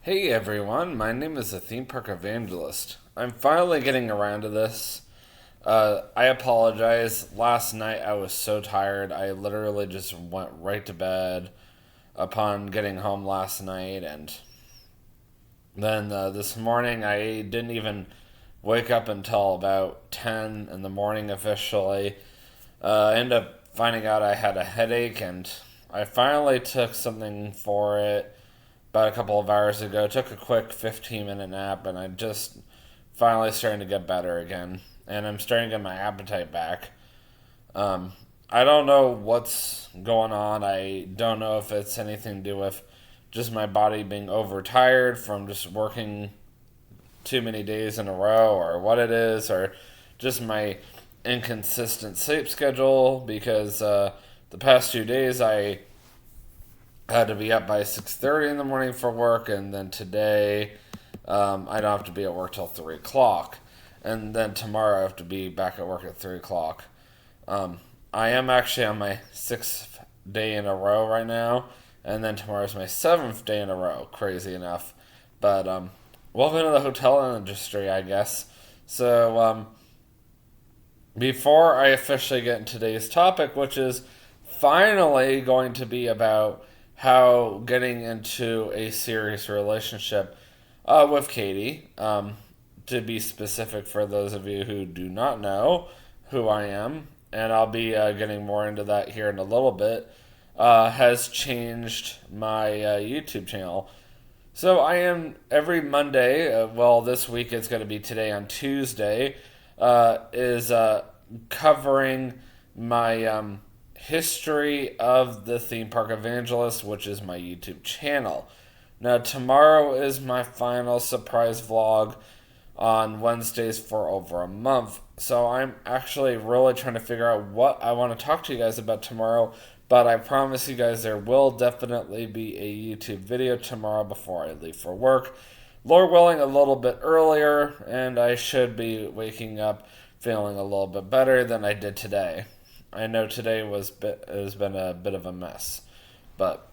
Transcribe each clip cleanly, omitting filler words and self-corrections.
Hey everyone, my name is the Theme Park Evangelist. I'm finally getting around to this. I apologize. Last night I was so tired. I literally just went right to bed upon getting home last night, and then this morning I didn't even wake up until about 10 in the morning officially. I ended up finding out I had a headache, and I finally took something for it about a couple of hours ago. Took a quick 15-minute nap, and I just finally starting to get better again. And I'm starting to get my appetite back. Um, I don't know what's going on. I don't know if it's anything to do with just my body being overtired from just working too many days in a row, or what it is, or just my inconsistent sleep schedule. Because the past 2 days I had to be up by 6:30 in the morning for work, and then today I don't have to be at work till 3 o'clock, and then tomorrow I have to be back at work at 3 o'clock. Um, I am actually on my sixth day in a row right now, and then tomorrow's my seventh day in a row. Crazy enough, but welcome to the hotel industry, I guess. So before I officially get into today's topic, which is finally going to be about how getting into a serious relationship with Katie. To be specific, for those of you who do not know who I am, and I'll be getting more into that here in a little bit, has changed my YouTube channel. So I am every Monday, well, this week it's going to be today on Tuesday, is covering my history of the Theme Park Evangelist, which is my YouTube channel. Now, tomorrow is my final surprise vlog on Wednesdays for over a month. So I'm actually really trying to figure out what I want to talk to you guys about tomorrow. But I promise you guys there will definitely be a YouTube video tomorrow before I leave for work. Lord willing, a little bit earlier, and I should be waking up feeling a little bit better than I did today. I know today has been a bit of a mess, but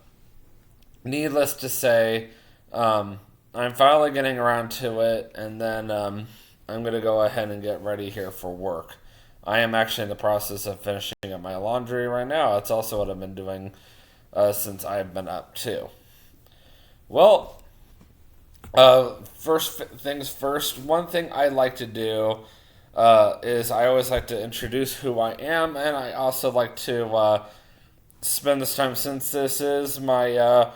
needless to say, I'm finally getting around to it, and then I'm gonna go ahead and get ready here for work. I am actually in the process of finishing up my laundry right now. That's also what I've been doing since I've been up too. Well, first things first. One thing I like to do is I always like to introduce who I am, and I also like to spend this time, since this is my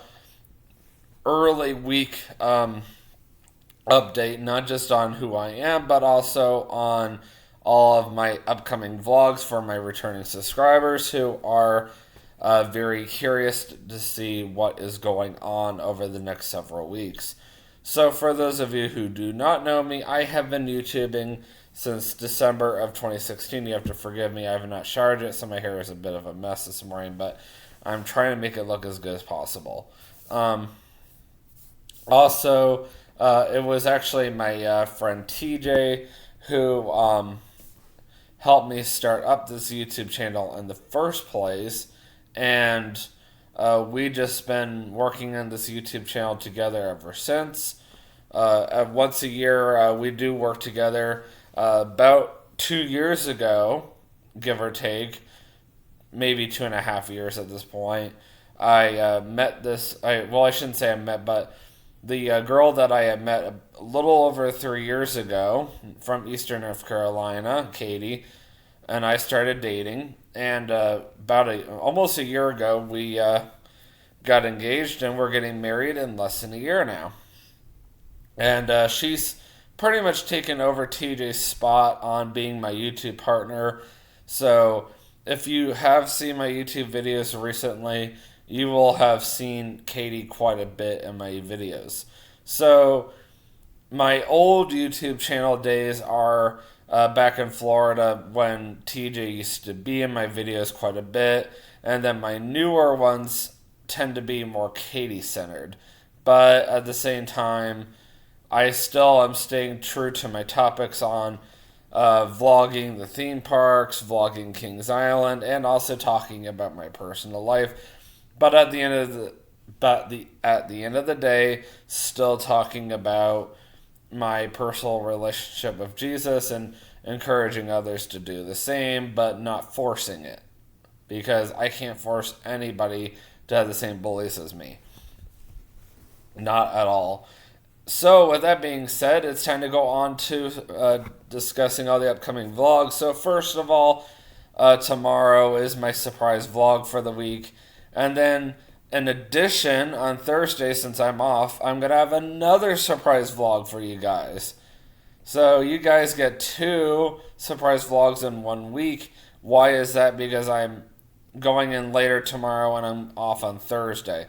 early week update, not just on who I am, but also on all of my upcoming vlogs for my returning subscribers who are very curious to see what is going on over the next several weeks. So, for those of you who do not know me, I have been YouTubing since December of 2016. You have to forgive me, I have not showered yet, so my hair is a bit of a mess this morning, but I'm trying to make it look as good as possible. Also, it was actually my friend TJ who helped me start up this YouTube channel in the first place, and we just been working on this YouTube channel together ever since. Once a year, we do work together. About 2 years ago, give or take, maybe 2.5 years at this point, I met this. Well, I shouldn't say I met, but the girl that I had met a little over 3 years ago from Eastern North Carolina, Katie, and I started dating. And almost a year ago, we got engaged, and we're getting married in less than a year now. And she's pretty much taken over TJ's spot on being my YouTube partner. So if you have seen my YouTube videos recently, you will have seen Katie quite a bit in my videos. So my old YouTube channel days are back in Florida when TJ used to be in my videos quite a bit, and then my newer ones tend to be more Katie centered. But at the same time, I still am staying true to my topics on vlogging the theme parks, vlogging Kings Island, and also talking about my personal life. But at the end of the But at the end of the day, still talking about my personal relationship with Jesus and encouraging others to do the same, but not forcing it. Because I can't force anybody to have the same beliefs as me. Not at all. So, with that being said, it's time to go on to discussing all the upcoming vlogs. So, first of all, tomorrow is my surprise vlog for the week. And then, in addition, on Thursday, since I'm off, I'm going to have another surprise vlog for you guys. So, you guys get 2 surprise vlogs in 1 week. Why is that? Because I'm going in later tomorrow and I'm off on Thursday.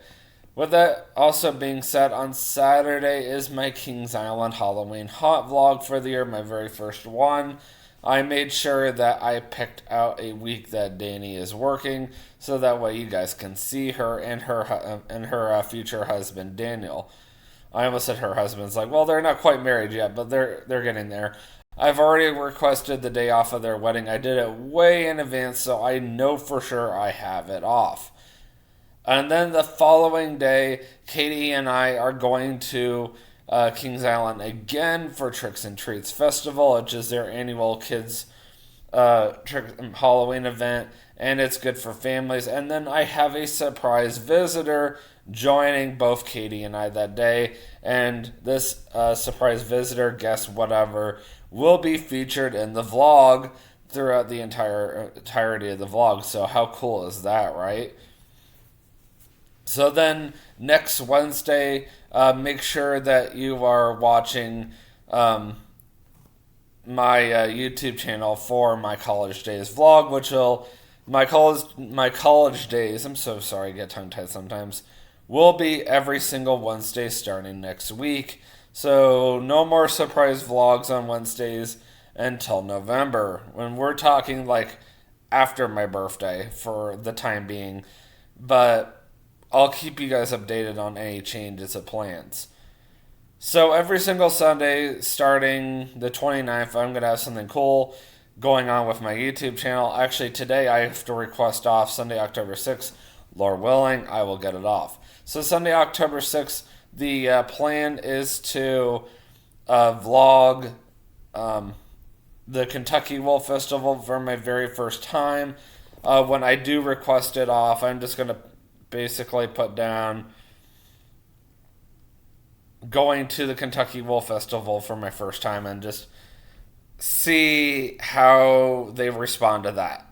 With that also being said, on Saturday is my Kings Island Halloween haunt vlog for the year, my very first one. I made sure that I picked out a week that Danny is working, so that way you guys can see her and her future husband Daniel. I almost said her husband's like, well, they're not quite married yet, but they're getting there. I've already requested the day off of their wedding. I did it way in advance, so I know for sure I have it off. And then the following day, Katie and I are going to Kings Island again for Tricks and Treats Festival, which is their annual kids Halloween event, and it's good for families. And then I have a surprise visitor joining both Katie and I that day, and this surprise visitor, guest whatever, will be featured in the vlog throughout the entirety of the vlog. So how cool is that, right? So then next Wednesday, make sure that you are watching my YouTube channel for my college days vlog, which will my college days. I'm so sorry, I get tongue tied sometimes. Will be every single Wednesday starting next week. So no more surprise vlogs on Wednesdays until November, when we're talking like after my birthday for the time being. But I'll keep you guys updated on any changes of plans. So every single Sunday, starting the 29th, I'm going to have something cool going on with my YouTube channel. Actually, today I have to request off Sunday, October 6th. Lord willing, I will get it off. So Sunday, October 6th, the plan is to vlog the Kentucky Wolf Festival for my very first time. When I do request it off, I'm just going to basically put down going to the Kentucky Wolf Festival for my first time and just see how they respond to that.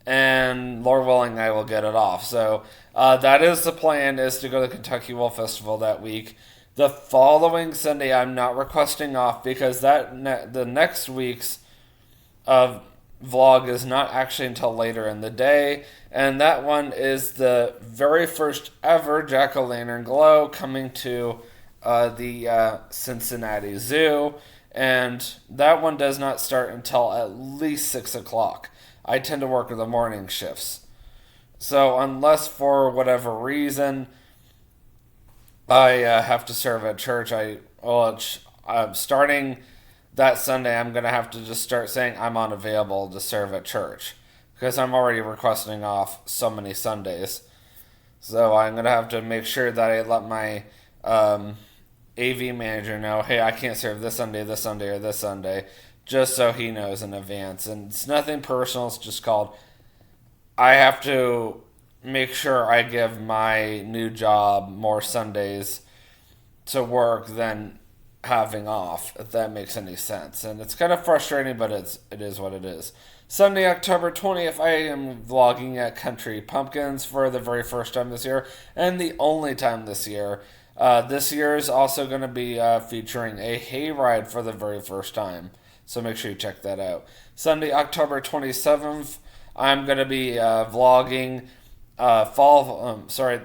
And Lord willing, I will get it off. So that is the plan, is to go to the Kentucky Wolf Festival that week. The following Sunday, I'm not requesting off because the next week's vlog is not actually until later in the day, and that one is the very first ever jack-o'-lantern glow coming to the Cincinnati Zoo, and that one does not start until at least 6 o'clock. I tend to work the morning shifts, so unless for whatever reason I have to serve at church, I'm starting that Sunday, I'm going to have to just start saying I'm unavailable to serve at church, because I'm already requesting off so many Sundays. So I'm going to have to make sure that I let my AV manager know, hey, I can't serve this Sunday, or this Sunday, just so he knows in advance. And it's nothing personal, it's just called, I have to make sure I give my new job more Sundays to work than having off, if that makes any sense. And it's kind of frustrating, but it is what it is. Sunday, October 20th, I am vlogging at Country Pumpkins for the very first time this year, and the only time this year. This year is also going to be featuring a hayride for the very first time, so make sure you check that out. Sunday, October 27th, I'm going to be vlogging Color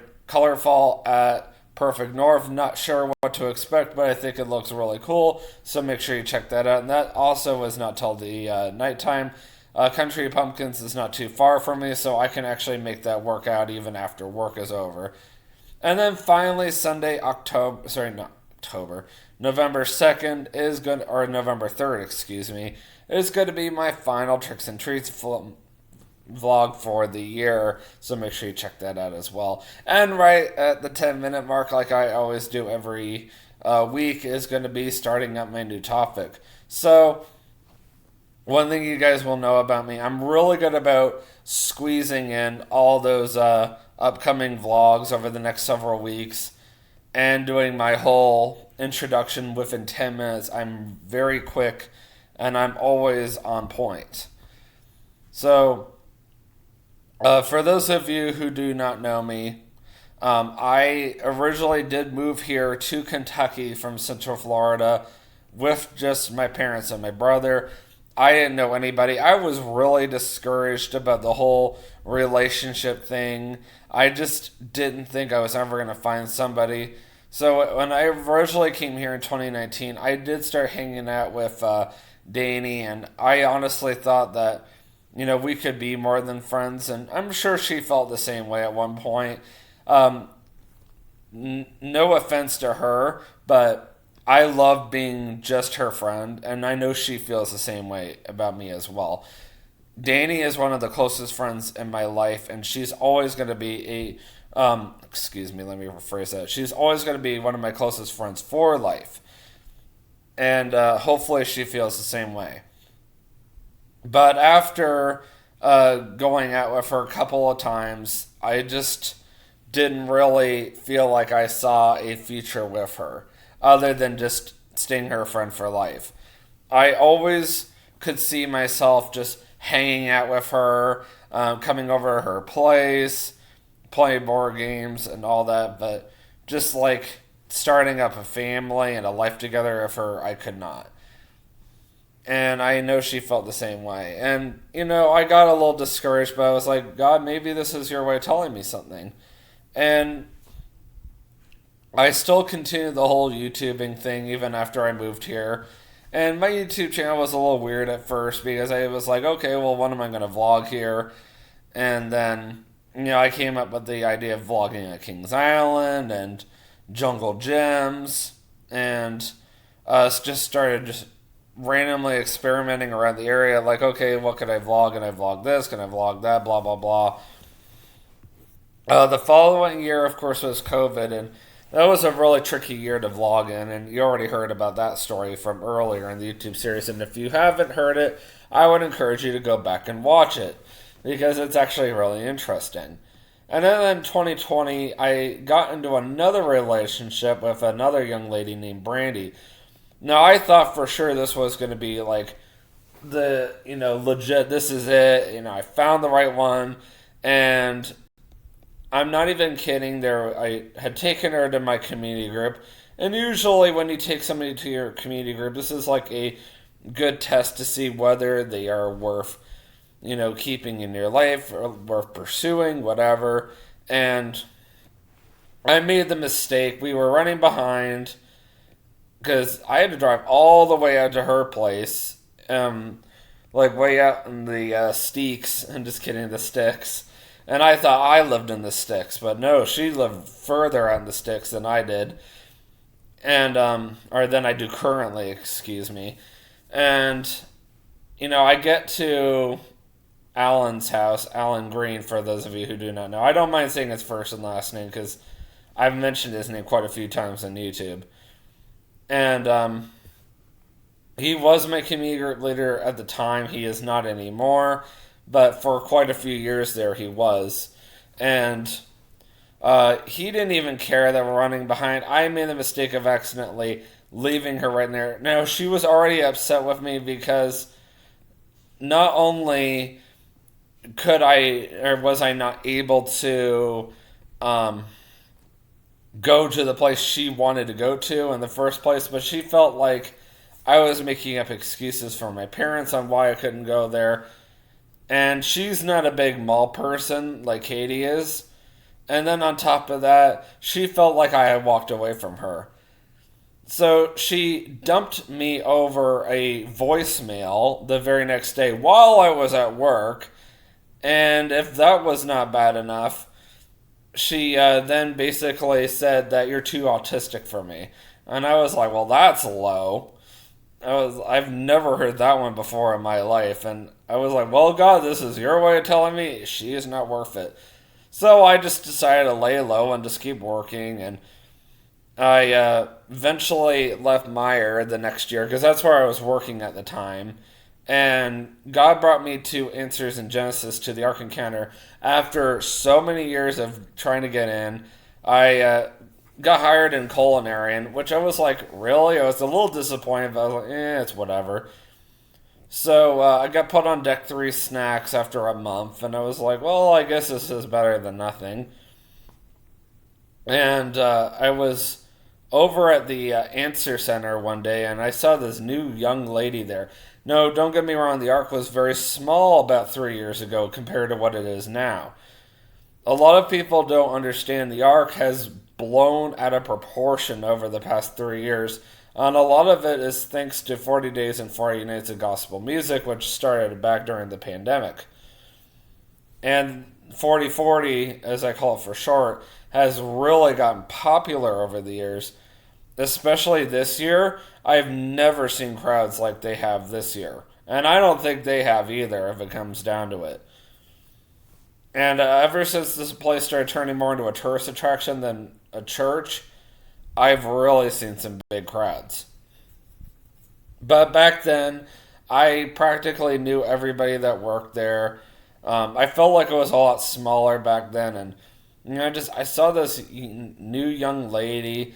Fall at Perfect North. Not sure what to expect, but I think it looks really cool, so make sure you check that out. And that also is not till the nighttime. Country Pumpkins is not too far from me, so I can actually make that work out even after work is over. And then finally, Sunday, November 2nd is going, or November 3rd, excuse me, is going to be my final Tricks and Treats vlog for the year, so make sure you check that out as well. And right at the 10-minute mark, like I always do every week, is going to be starting up my new topic. So one thing you guys will know about me, I'm really good about squeezing in all those upcoming vlogs over the next several weeks and doing my whole introduction within 10 minutes. I'm very quick and I'm always on point. So, for those of you who do not know me, I originally did move here to Kentucky from Central Florida with just my parents and my brother. I didn't know anybody. I was really discouraged about the whole relationship thing. I just didn't think I was ever going to find somebody. So when I originally came here in 2019, I did start hanging out with Danny, and I honestly thought that, we could be more than friends, and I'm sure she felt the same way at one point. Um, no offense to her, but I love being just her friend, and I know she feels the same way about me as well. Danny is one of the closest friends in my life, and she's always going to be excuse me, let me rephrase that. She's always going to be one of my closest friends for life. And hopefully she feels the same way. But after going out with her a couple of times, I just didn't really feel like I saw a future with her, other than just staying her friend for life. I always could see myself just hanging out with her, coming over to her place, playing board games and all that, but just like starting up a family and a life together with her, I could not. And I know she felt the same way. And, I got a little discouraged, but I was like, God, maybe this is your way of telling me something. And I still continued the whole YouTubing thing even after I moved here. And my YouTube channel was a little weird at first because I was like, okay, well, when am I going to vlog here? And then, I came up with the idea of vlogging at Kings Island and Jungle Gyms, and just started just randomly experimenting around the area. Like, okay, what could I vlog? Can I vlog this? Can I vlog that? Blah, blah, blah. The following year, of course, was COVID, and that was a really tricky year to vlog in, and you already heard about that story from earlier in the YouTube series. And if you haven't heard it, I would encourage you to go back and watch it, because it's actually really interesting. And then in 2020, I got into another relationship with another young lady named Brandy. Now, I thought for sure this was going to be like legit, this is it. I found the right one. And I'm not even kidding. I had taken her to my community group. And usually when you take somebody to your community group, this is like a good test to see whether they are worth keeping in your life or worth pursuing, whatever. And I made the mistake. We were running behind because I had to drive all the way out to her place, like way out in the Steaks. I'm just kidding, the Sticks. And I thought I lived in the Sticks, but no, she lived further out in the Sticks than I did. And, or than I do currently, excuse me. And, I get to Alan's house, Alan Green, for those of you who do not know. I don't mind saying his first and last name because I've mentioned his name quite a few times on YouTube. And he was my community group leader at the time. He is not anymore, but for quite a few years there he was. And he didn't even care that we're running behind. I made the mistake of accidentally leaving her right there. Now, she was already upset with me because not only was I not able to go to the place she wanted to go to in the first place, but she felt like I was making up excuses for my parents on why I couldn't go there. And she's not a big mall person like Katie is. And then on top of that, she felt like I had walked away from her. So she dumped me over a voicemail the very next day while I was at work. And if that was not bad enough, she then basically said that you're too autistic for me. And I was like, well, that's low. I've never heard that one before in my life, and I was like, well, God, this is your way of telling me she is not worth it. So I just decided to lay low and just keep working, and I eventually left Meyer the next year because that's where I was working at the time. And God brought me to Answers in Genesis to the Ark Encounter after so many years of trying to get in. I got hired in culinary, which I was like, really? I was a little disappointed, but I was like, it's whatever. So I got put on Deck 3 snacks after a month, and I was like, well, I guess this is better than nothing. And I was over at the Answer Center one day, and I saw this new young lady there. No, don't get me wrong, the Ark was very small about 3 years ago compared to what it is now. A lot of people don't understand the Ark has blown out of proportion over the past 3 years. And a lot of it is thanks to 40 Days and 40 Nights of Gospel Music, which started back during the pandemic. And 4040, as I call it for short, has really gotten popular over the years. Especially this year, I've never seen crowds like they have this year. And I don't think they have either, if it comes down to it. And ever since this place started turning more into a tourist attraction than a church, I've really seen some big crowds. But back then, I practically knew everybody that worked there. I felt like it was a lot smaller back then, and I saw this new young lady.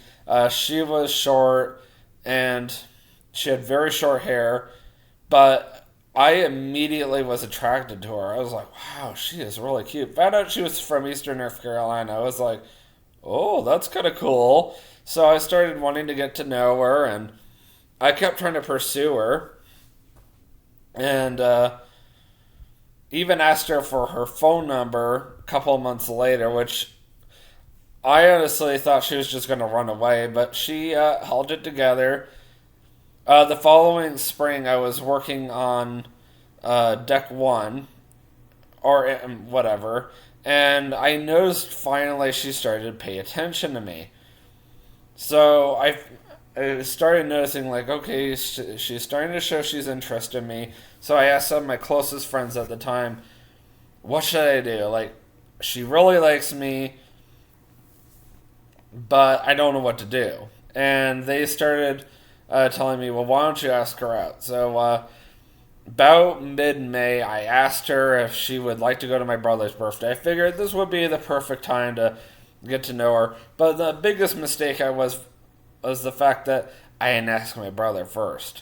She was short, and she had very short hair, but I immediately was attracted to her. I was like, wow, she is really cute. Found out she was from Eastern North Carolina. I was like, oh, that's kind of cool. So I started wanting to get to know her, and I kept trying to pursue her, and even asked her for her phone number a couple of months later, which I honestly thought she was just going to run away, but she held it together. The following spring, I was working on Deck 1, or whatever, and I noticed finally she started to pay attention to me. So I started noticing, like, okay, she's starting to show she's interested in me. So I asked some of my closest friends at the time, what should I do? Like, she really likes me, but I don't know what to do. And they started telling me, well, why don't you ask her out? So about mid-May, I asked her if she would like to go to my brother's birthday. I figured this would be the perfect time to get to know her. But the biggest mistake was the fact that I hadn't asked my brother first.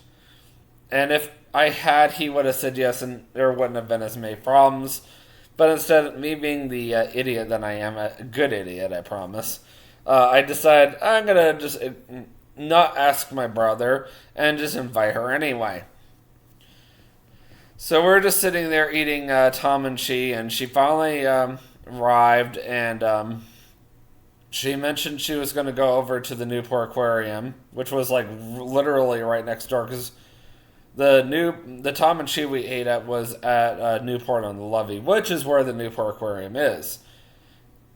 And if I had, he would have said yes, and there wouldn't have been as many problems. But instead, me being the idiot that I am, a good idiot, I promise, I decided I'm going to just not ask my brother and just invite her anyway. So we're just sitting there eating Tom and she finally arrived, and she mentioned she was going to go over to the Newport Aquarium, which was like literally right next door, because the Tom and Chi we ate at was at Newport on the Levee, which is where the Newport Aquarium is.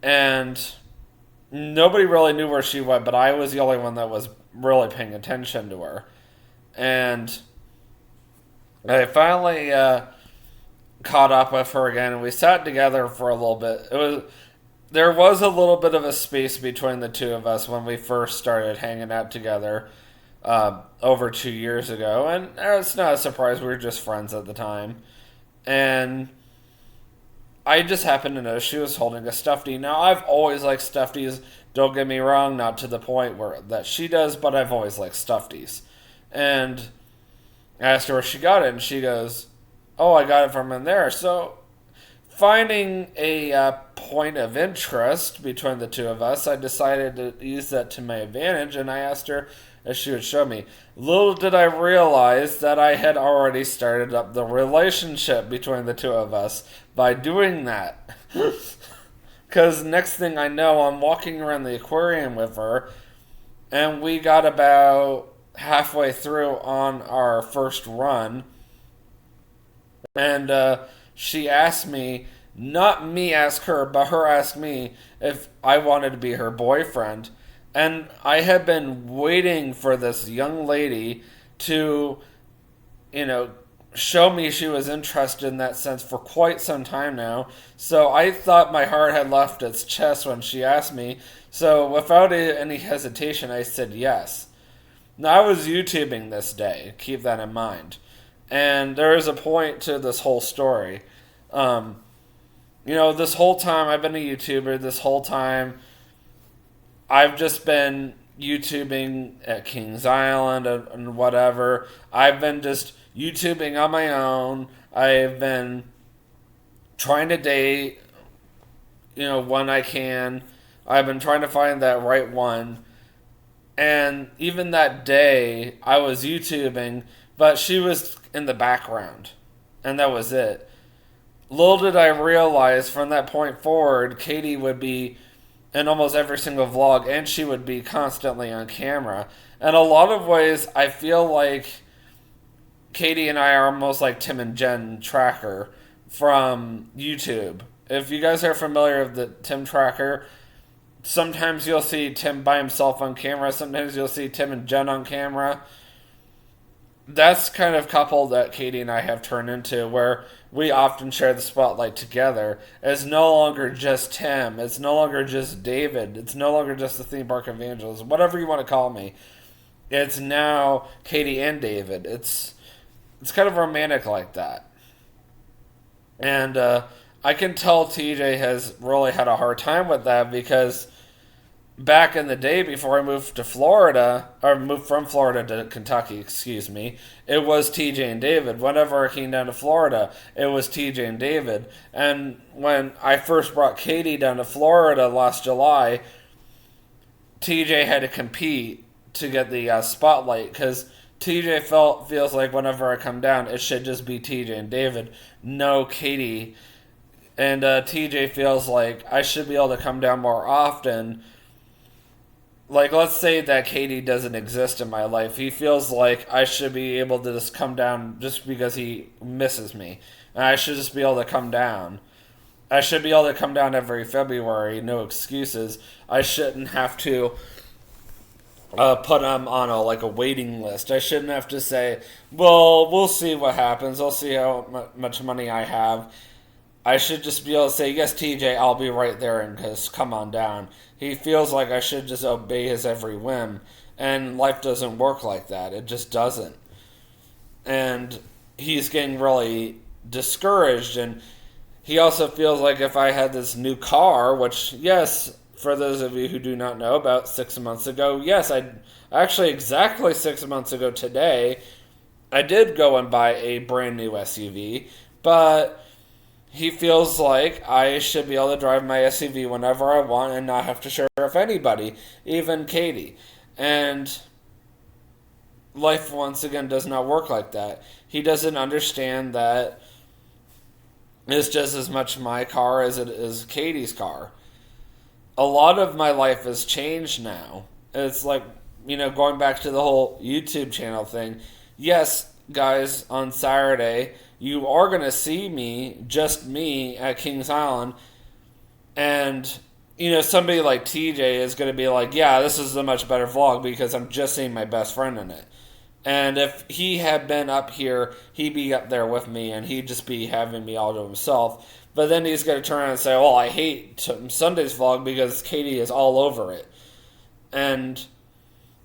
And nobody really knew where she went, but I was the only one that was really paying attention to her. And I finally caught up with her again, and we sat together for a little bit. There was a little bit of a space between the two of us when we first started hanging out together over 2 years ago, and it's not a surprise, we were just friends at the time. And I just happened to know she was holding a stuffy. Now, I've always liked stuffies, don't get me wrong, not to the point where that she does, but I've always liked stuffies. And I asked her where she got it, and she goes, oh, I got it from in there. So, finding a point of interest between the two of us, I decided to use that to my advantage, and I asked her if she would show me. Little did I realize that I had already started up the relationship between the two of us by doing that. Because next thing I know, I'm walking around the aquarium with her, and we got about halfway through on our first run, and she asked me, not me ask her, but her ask me if I wanted to be her boyfriend. And I had been waiting for this young lady to, you know, show me she was interested in that sense for quite some time now. So I thought my heart had left its chest when she asked me. So without any hesitation, I said yes. Now I was YouTubing this day. Keep that in mind. And there is a point to this whole story. This whole time I've been a YouTuber. This whole time I've just been YouTubing at Kings Island and whatever. I've been just YouTubing on my own. I've been trying to date, when I can. I've been trying to find that right one. And even that day, I was YouTubing, but she was in the background. And that was it. Little did I realize from that point forward, Katie would be in almost every single vlog, and she would be constantly on camera. In a lot of ways, I feel like Katie and I are almost like Tim and Jen Tracker from YouTube. If you guys are familiar with the Tim Tracker, sometimes you'll see Tim by himself on camera, sometimes you'll see Tim and Jen on camera. That's kind of couple that Katie and I have turned into, where we often share the spotlight together. It's no longer just Tim. It's no longer just David. It's no longer just the Theme Park Evangelist. Whatever you want to call me. It's now Katie and David. It's kind of romantic like that. And I can tell TJ has really had a hard time with that, because back in the day before I moved to Florida, or moved from Florida to Kentucky, it was TJ and David. Whenever I came down to Florida, it was TJ and David. And when I first brought Katie down to Florida last July, TJ had to compete to get the spotlight, because TJ feels like whenever I come down, it should just be TJ and David, no Katie. And TJ feels like I should be able to come down more often. Like, let's say that Katie doesn't exist in my life. He feels like I should be able to just come down just because he misses me. And I should just be able to come down. I should be able to come down every February, no excuses. I shouldn't have to put him on a waiting list. I shouldn't have to say, well, we'll see what happens. I'll see how much money I have. I should just be able to say, yes, TJ, I'll be right there, and just come on down. He feels like I should just obey his every whim, and life doesn't work like that. It just doesn't. And he's getting really discouraged, and he also feels like if I had this new car, which, yes, for those of you who do not know, about 6 months ago, yes, exactly 6 months ago today, I did go and buy a brand new SUV, but he feels like I should be able to drive my SUV whenever I want and not have to share with anybody, even Katie. And life, once again, does not work like that. He doesn't understand that it's just as much my car as it is Katie's car. A lot of my life has changed now. It's like, going back to the whole YouTube channel thing. Yes, guys, on Saturday, you are going to see me, just me, at Kings Island. And, somebody like TJ is going to be like, yeah, this is a much better vlog because I'm just seeing my best friend in it. And if he had been up here, he'd be up there with me, and he'd just be having me all to himself. But then he's going to turn around and say, well, I hate Sunday's vlog because Katie is all over it. And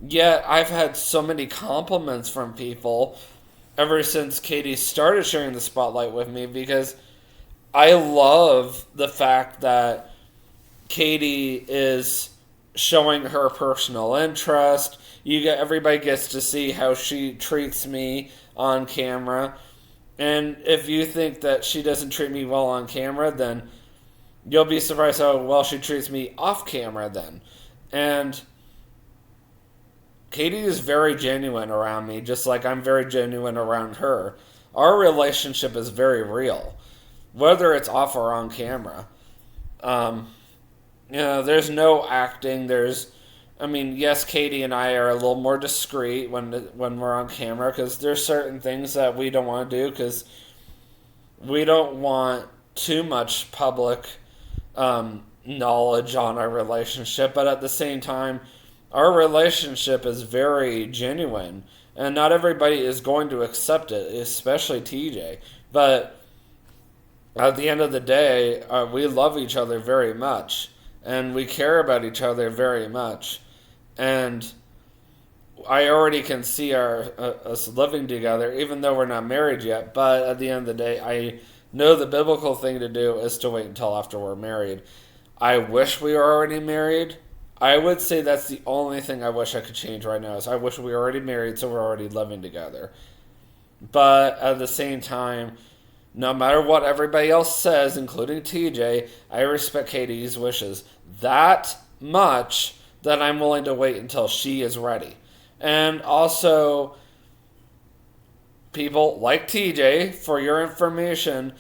yet, I've had so many compliments from people ever since Katie started sharing the spotlight with me, because I love the fact that Katie is showing her personal interest. Everybody gets to see how she treats me on camera. And if you think that she doesn't treat me well on camera, then you'll be surprised how well she treats me off camera then. And Katie is very genuine around me, just like I'm very genuine around her. Our relationship is very real, whether it's off or on camera. There's no acting. Yes, Katie and I are a little more discreet when we're on camera, because there's certain things that we don't want to do, because we don't want too much public knowledge on our relationship. But at the same time, our relationship is very genuine, and not everybody is going to accept it, especially TJ. But at the end of the day, we love each other very much, and we care about each other very much. And I already can see us living together, even though we're not married yet. But at the end of the day, I know the biblical thing to do is to wait until after we're married. I wish we were already married. I would say that's the only thing I wish I could change right now is I wish we were already married so we're already living together. But at the same time, no matter what everybody else says, including TJ, I respect Katie's wishes that much that I'm willing to wait until she is ready. And also, people like TJ, for your information,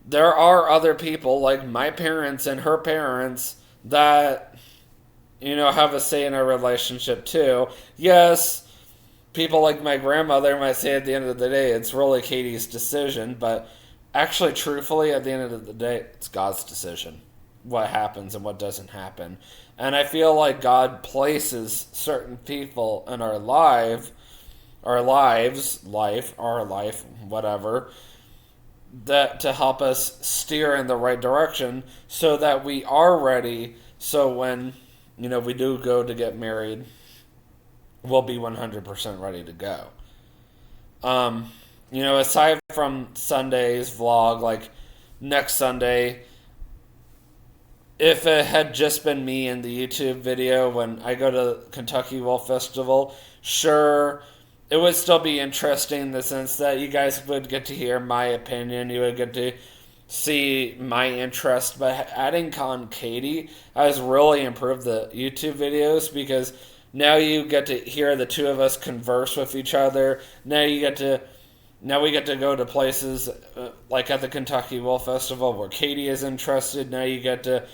there are other people like my parents and her parents that, have a say in our relationship too. Yes, people like my grandmother might say at the end of the day, it's really Katie's decision, but actually, truthfully, at the end of the day, it's God's decision what happens and what doesn't happen. And I feel like God places certain people in our life, whatever, that to help us steer in the right direction so that we are ready. So when, we do go to get married, we'll be 100% ready to go. Aside from Sunday's vlog, like next Sunday, if it had just been me in the YouTube video when I go to Kentucky Wolf Festival, sure, it would still be interesting in the sense that you guys would get to hear my opinion. You would get to see my interest. But adding on Katie has really improved the YouTube videos because now you get to hear the two of us converse with each other. Now we get to go to places like at the Kentucky Wolf Festival where Katie is interested. Now you get to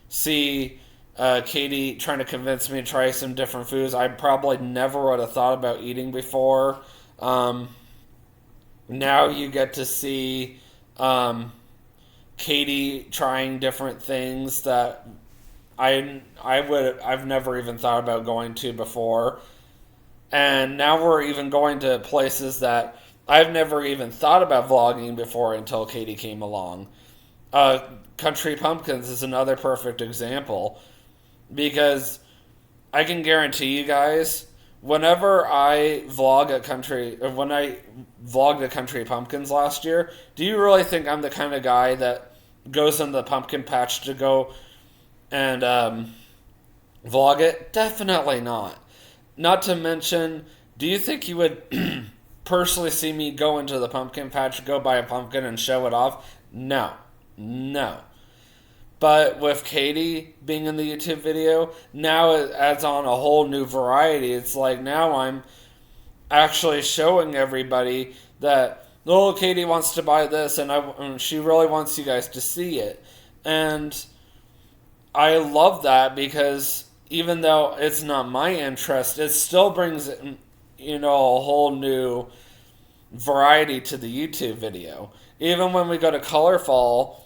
see Katie trying to convince me to try some different foods I probably never would have thought about eating before. Now you get to see Katie trying different things that I've never even thought about going to before. And now we're even going to places that I've never even thought about vlogging before until Katie came along. Country Pumpkins is another perfect example because I can guarantee you guys, when I vlogged at Country Pumpkins last year, do you really think I'm the kind of guy that goes in the pumpkin patch to go and vlog it? Definitely not. Not to mention, do you think you would personally see me go into the pumpkin patch, go buy a pumpkin and show it off? No. But with Katie being in the YouTube video, now it adds on a whole new variety. It's like now I'm actually showing everybody that, oh, Katie wants to buy this and she really wants you guys to see it. And I love that because even though it's not my interest, it still brings, a whole new variety to the YouTube video. Even when we go to Colorful,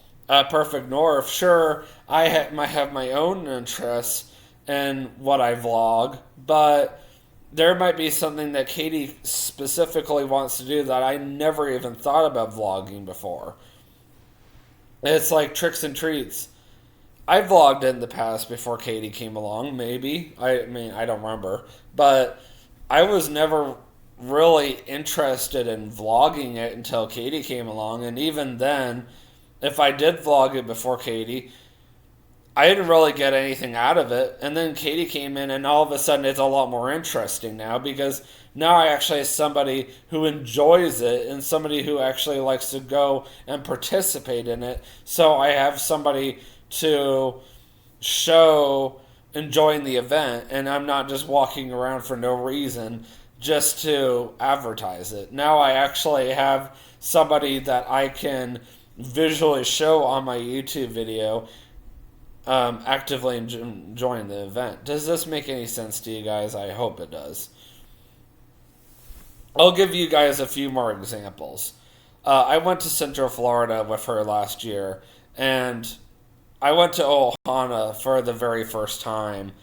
Perfect North, sure, might have my own interests in what I vlog, but there might be something that Katie specifically wants to do that I never even thought about vlogging before. It's like tricks and treats. I vlogged in the past before Katie came along, maybe. I don't remember. But I was never really interested in vlogging it until Katie came along. And even then, if I did vlog it before Katie, I didn't really get anything out of it. And then Katie came in and all of a sudden it's a lot more interesting now because now I actually have somebody who enjoys it and somebody who actually likes to go and participate in it. So I have somebody to show enjoying the event, and I'm not just walking around for no reason just to advertise it. Now I actually have somebody that I can visually show on my YouTube video actively enjoying the event. Does this make any sense to you guys? I hope it does. I'll give you guys a few more examples. I went to Central Florida with her last year, and I went to Ohana for the very first time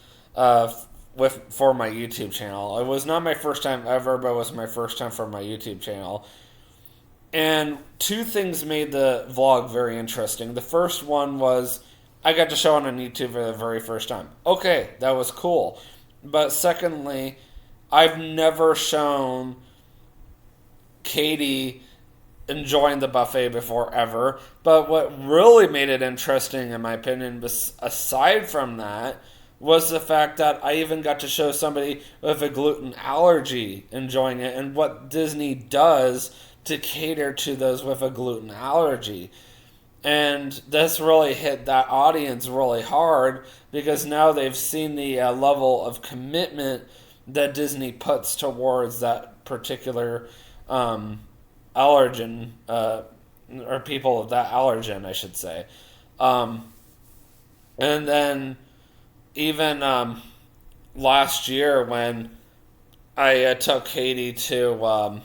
for my YouTube channel. It was not my first time ever, but it was my first time for my YouTube channel. And two things made the vlog very interesting. The first one was I got to show it on YouTube for the very first time. Okay, that was cool. But secondly, I've never shown Katie enjoying the buffet before ever. But what really made it interesting, in my opinion, aside from that, was the fact that I even got to show somebody with a gluten allergy enjoying it and what Disney does to cater to those with a gluten allergy. And this really hit that audience really hard because now they've seen the level of commitment that Disney puts towards that particular allergen, or people of that allergen, I should say. And then even last year when I took Katie to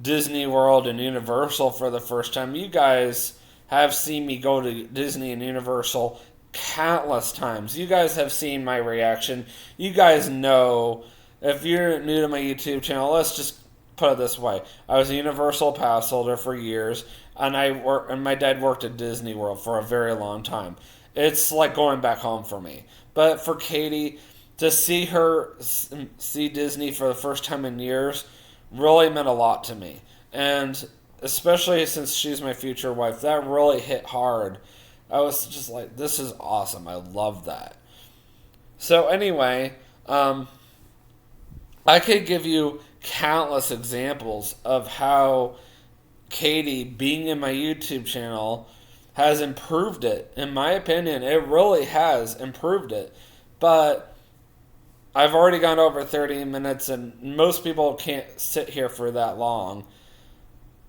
Disney World and Universal for the first time, you guys have seen me go to Disney and Universal countless times. You guys have seen my reaction. You guys know, if you're new to my YouTube channel, let's just put it this way. I was a Universal pass holder for years, and my dad worked at Disney World for a very long time. It's like going back home for me. But for Katie, to see her see Disney for the first time in years really meant a lot to me. And especially since she's my future wife, that really hit hard. I was just like, this is awesome. I love that. So anyway, I could give you countless examples of how Katie, being in my YouTube channel, has improved it. In my opinion, it really has improved it. But I've already gone over 30 minutes, and most people can't sit here for that long.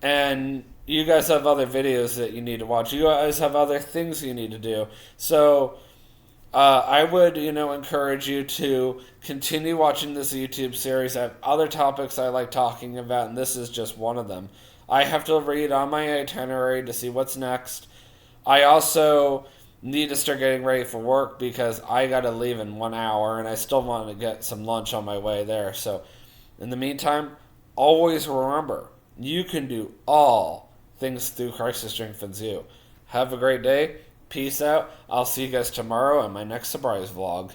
And you guys have other videos that you need to watch. You guys have other things you need to do. So I would, encourage you to continue watching this YouTube series. I have other topics I like talking about, and this is just one of them. I have to read on my itinerary to see what's next. I also need to start getting ready for work because I got to leave in 1 hour, and I still want to get some lunch on my way there. So in the meantime, always remember, you can do all things through Christ who strengthens you. Have a great day. Peace out. I'll see you guys tomorrow in my next surprise vlog.